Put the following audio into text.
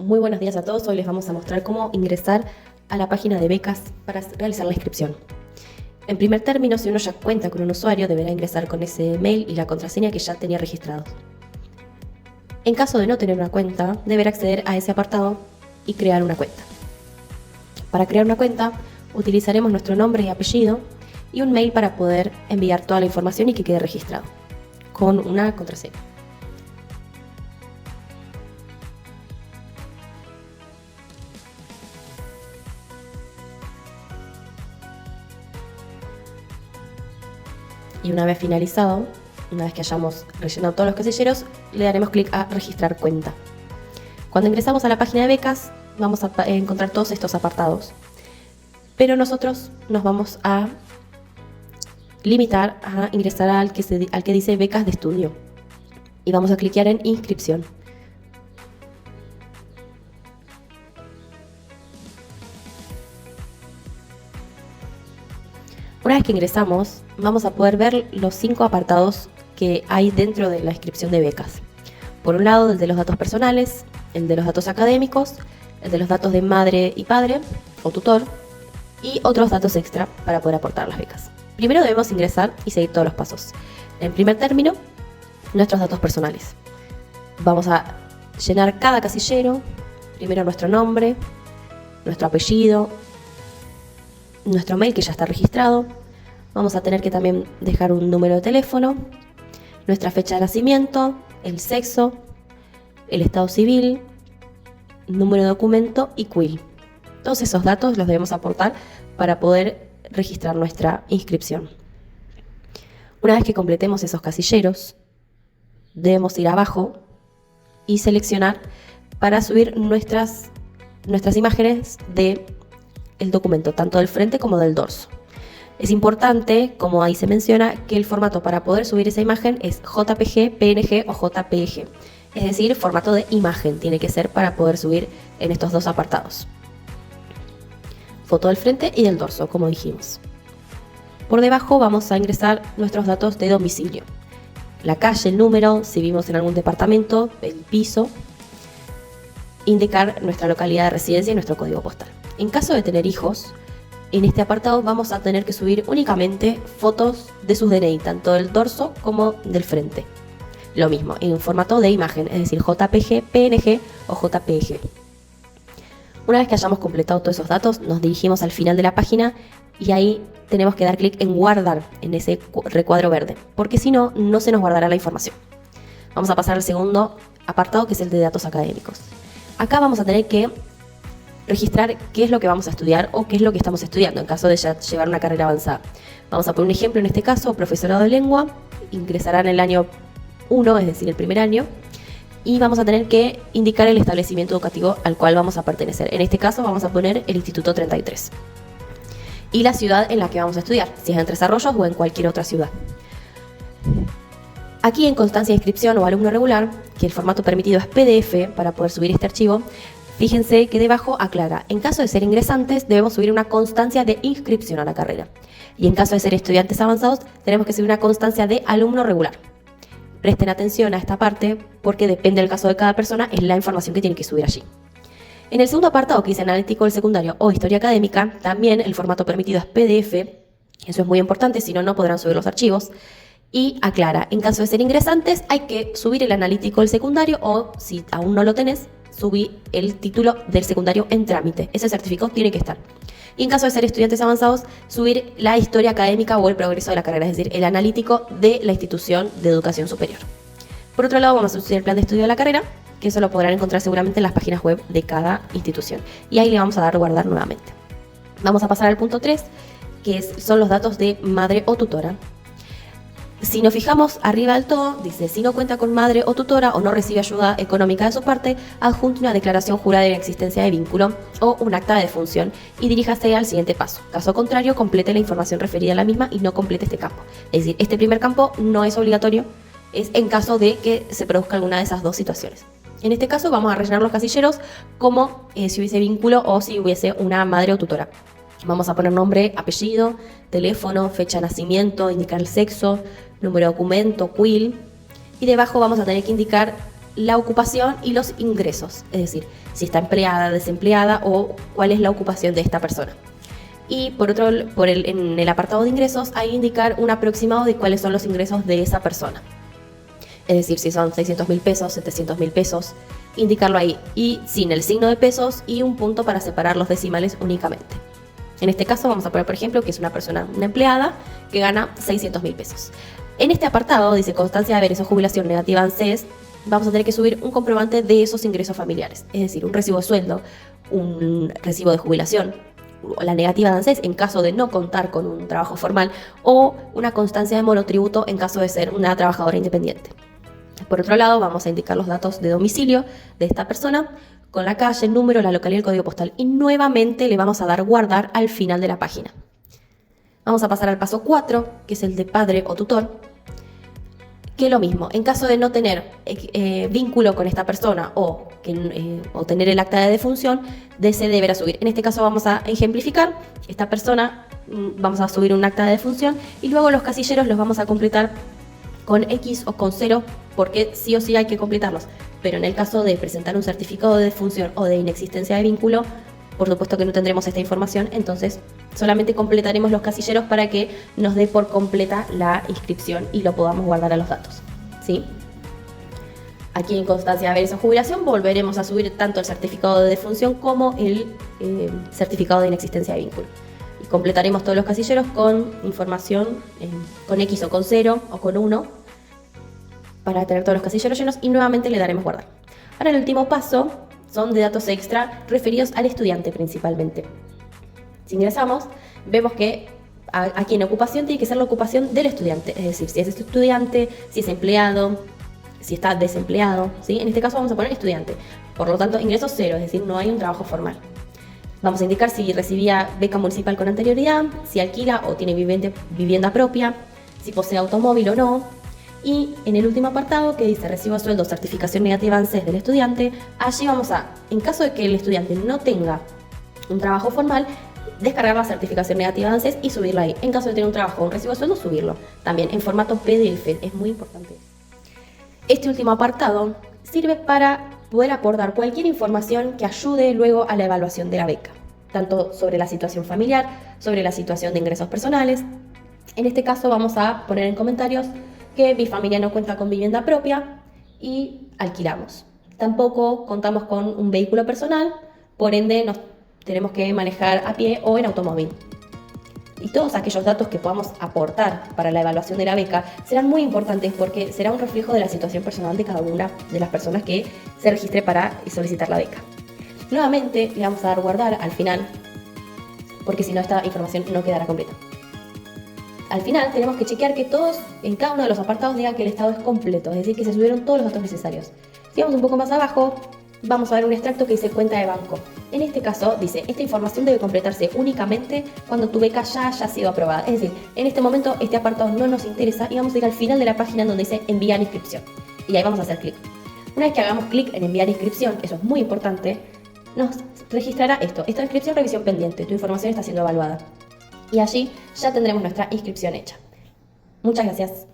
Muy buenos días a todos. Hoy les vamos a mostrar cómo ingresar a la página de becas para realizar la inscripción. En primer término, si uno ya cuenta con un usuario, deberá ingresar con ese mail y la contraseña que ya tenía registrados. En caso de no tener una cuenta, deberá acceder a ese apartado y crear una cuenta. Para crear una cuenta, utilizaremos nuestro nombre y apellido y un mail para poder enviar toda la información y que quede registrado con una contraseña. Y una vez finalizado, una vez que hayamos rellenado todos los casilleros, le daremos clic a registrar cuenta. Cuando ingresamos a la página de becas, vamos a encontrar todos estos apartados. Pero nosotros nos vamos a limitar a ingresar al que dice becas de estudio. Y vamos a clicar en inscripción. Una vez que ingresamos, vamos a poder ver los 5 apartados que hay dentro de la inscripción de becas. Por un lado, el de los datos personales, el de los datos académicos, el de los datos de madre y padre o tutor y otros datos extra para poder aportar las becas. Primero debemos ingresar y seguir todos los pasos. En primer término, nuestros datos personales. Vamos a llenar cada casillero, primero nuestro nombre, nuestro apellido, nuestro mail que ya está registrado. Vamos a tener que también dejar un número de teléfono, nuestra fecha de nacimiento, el sexo, el estado civil, número de documento y CUIL. Todos esos datos los debemos aportar para poder registrar nuestra inscripción. Una vez que completemos esos casilleros, debemos ir abajo y seleccionar para subir nuestras imágenes del documento, tanto del frente como del dorso. Es importante, como ahí se menciona, que el formato para poder subir esa imagen es JPG, PNG o JPG. Es decir, formato de imagen tiene que ser para poder subir en estos dos apartados. Foto del frente y del dorso, como dijimos. Por debajo vamos a ingresar nuestros datos de domicilio. La calle, el número, si vivimos en algún departamento, el piso. Indicar nuestra localidad de residencia y nuestro código postal. En caso de tener hijos, en este apartado vamos a tener que subir únicamente fotos de sus DNI, tanto del dorso como del frente. Lo mismo, en formato de imagen, es decir, JPG, PNG o JPG. Una vez que hayamos completado todos esos datos, nos dirigimos al final de la página y ahí tenemos que dar clic en guardar en ese recuadro verde, porque si no, no se nos guardará la información. Vamos a pasar al segundo apartado, que es el de datos académicos. Acá vamos a tener que registrar qué es lo que vamos a estudiar o qué es lo que estamos estudiando en caso de ya llevar una carrera avanzada. Vamos a poner un ejemplo en este caso, profesorado de lengua, ingresará en el año 1, es decir, el primer año, y vamos a tener que indicar el establecimiento educativo al cual vamos a pertenecer. En este caso vamos a poner el Instituto 33. Y la ciudad en la que vamos a estudiar, si es en Tres Arroyos o en cualquier otra ciudad. Aquí en constancia de inscripción o alumno regular, que el formato permitido es PDF para poder subir este archivo, fíjense que debajo aclara, en caso de ser ingresantes debemos subir una constancia de inscripción a la carrera. Y en caso de ser estudiantes avanzados tenemos que subir una constancia de alumno regular. Presten atención a esta parte porque depende del caso de cada persona, es la información que tienen que subir allí. En el segundo apartado que dice analítico del secundario o historia académica, también el formato permitido es PDF, eso es muy importante, si no, no podrán subir los archivos. Y aclara, en caso de ser ingresantes hay que subir el analítico del secundario o, si aún no lo tenés, subí el título del secundario en trámite. Ese certificado tiene que estar. Y en caso de ser estudiantes avanzados, subir la historia académica o el progreso de la carrera, es decir, el analítico de la institución de educación superior. Por otro lado, vamos a subir el plan de estudio de la carrera, que eso lo podrán encontrar seguramente en las páginas web de cada institución. Y ahí le vamos a dar guardar nuevamente. Vamos a pasar al punto 3, que son los datos de madre o tutora. Si nos fijamos arriba del todo, dice, si no cuenta con madre o tutora o no recibe ayuda económica de su parte, adjunte una declaración jurada de inexistencia de vínculo o un acta de defunción y diríjase al siguiente paso. Caso contrario, complete la información referida a la misma y no complete este campo. Es decir, este primer campo no es obligatorio, es en caso de que se produzca alguna de esas dos situaciones. En este caso vamos a rellenar los casilleros como si hubiese vínculo o si hubiese una madre o tutora. Vamos a poner nombre, apellido, teléfono, fecha de nacimiento, indicar el sexo, número de documento, CUIL. Y debajo vamos a tener que indicar la ocupación y los ingresos, es decir, si está empleada, desempleada o cuál es la ocupación de esta persona. Y en el apartado de ingresos, hay que indicar un aproximado de cuáles son los ingresos de esa persona. Es decir, si son 600.000 pesos, 700.000 pesos, indicarlo ahí. Y sin el signo de pesos y un punto para separar los decimales únicamente. En este caso vamos a poner, por ejemplo, que es una persona, una empleada, que gana 600.000 pesos. En este apartado, dice constancia de haberes o jubilación negativa ANSES, vamos a tener que subir un comprobante de esos ingresos familiares. Es decir, un recibo de sueldo, un recibo de jubilación, la negativa de ANSES en caso de no contar con un trabajo formal, o una constancia de monotributo en caso de ser una trabajadora independiente. Por otro lado, vamos a indicar los datos de domicilio de esta persona, con la calle, el número, la localidad y el código postal. Y nuevamente le vamos a dar guardar al final de la página. Vamos a pasar al paso 4, que es el de padre o tutor, que lo mismo, en caso de no tener vínculo con esta persona o tener el acta de defunción, se deberá subir. En este caso vamos a ejemplificar, esta persona vamos a subir un acta de defunción y luego los casilleros los vamos a completar con X o con 0, porque sí o sí hay que completarlos. Pero en el caso de presentar un certificado de defunción o de inexistencia de vínculo, por supuesto que no tendremos esta información, entonces solamente completaremos los casilleros para que nos dé por completa la inscripción y lo podamos guardar a los datos, ¿sí? Aquí en constancia de haberes o jubilación volveremos a subir tanto el certificado de defunción como el certificado de inexistencia de vínculo. Y completaremos todos los casilleros con información con X o con 0 o con 1 para tener todos los casilleros llenos y nuevamente le daremos guardar. Ahora el último paso son de datos extra referidos al estudiante principalmente. Si ingresamos, vemos que aquí en ocupación tiene que ser la ocupación del estudiante, es decir, si es estudiante, si es empleado, si está desempleado, ¿sí? En este caso vamos a poner estudiante, por lo tanto ingreso 0, es decir, no hay un trabajo formal. Vamos a indicar si recibía beca municipal con anterioridad, si alquila o tiene vivienda propia, si posee automóvil o no. Y en el último apartado que dice recibo de sueldo, certificación negativa ANSES del estudiante, allí vamos a, en caso de que el estudiante no tenga un trabajo formal, descargar la certificación negativa ANSES y subirla ahí. En caso de tener un trabajo o un recibo de sueldo, subirlo. También en formato PDF, es muy importante. Este último apartado sirve para poder aportar cualquier información que ayude luego a la evaluación de la beca, tanto sobre la situación familiar, sobre la situación de ingresos personales. En este caso vamos a poner en comentarios que mi familia no cuenta con vivienda propia y alquilamos. Tampoco contamos con un vehículo personal, por ende nos tenemos que manejar a pie o en automóvil. Y todos aquellos datos que podamos aportar para la evaluación de la beca serán muy importantes porque será un reflejo de la situación personal de cada una de las personas que se registre para solicitar la beca. Nuevamente le vamos a dar guardar al final, porque si no esta información no quedará completa. Al final tenemos que chequear que todos, en cada uno de los apartados, digan que el estado es completo, es decir, que se subieron todos los datos necesarios. Si vamos un poco más abajo, vamos a ver un extracto que dice cuenta de banco. En este caso dice, esta información debe completarse únicamente cuando tu beca ya haya sido aprobada. Es decir, en este momento este apartado no nos interesa y vamos a ir al final de la página donde dice enviar inscripción. Y ahí vamos a hacer clic. Una vez que hagamos clic en enviar inscripción, eso es muy importante, nos registrará esto. Esta inscripción revisión pendiente, tu información está siendo evaluada. Y allí ya tendremos nuestra inscripción hecha. Muchas gracias.